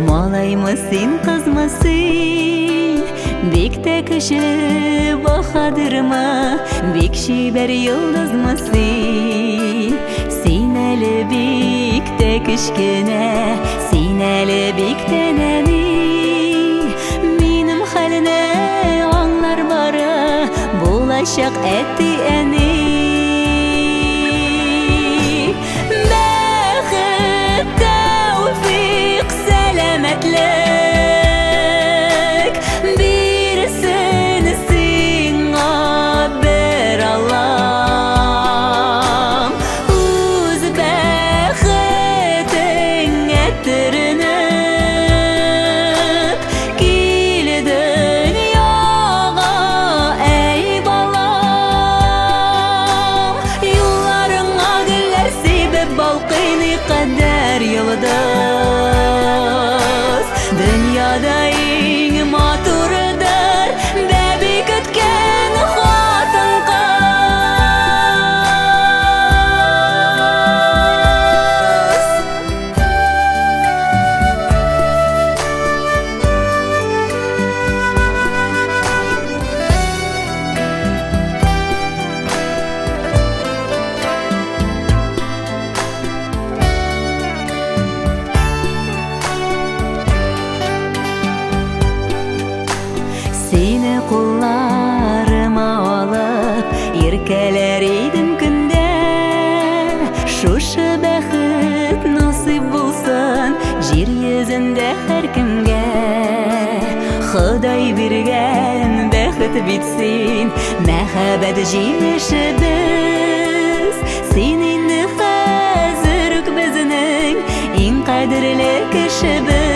Малаймысың, қызмысың, бек те кіші бахадырма, бек шебер йылдызмысың. Сен әлі бек те кішкене, сен әлі бек те нәни. Менің хәліне аңлар бары, болашақ әтті әні. Dünyada en maturidir Bebi kütken xatın qız. Seni kollarıma alıp erkeler idim günde. Şuşu bәхет nasip bulsun jir yüzünde her kimge. Xuday bergen bәхет bitsin, мәхәббәт җимешебез. Сен инде хәзер үк безнең иң кадерле кешебез.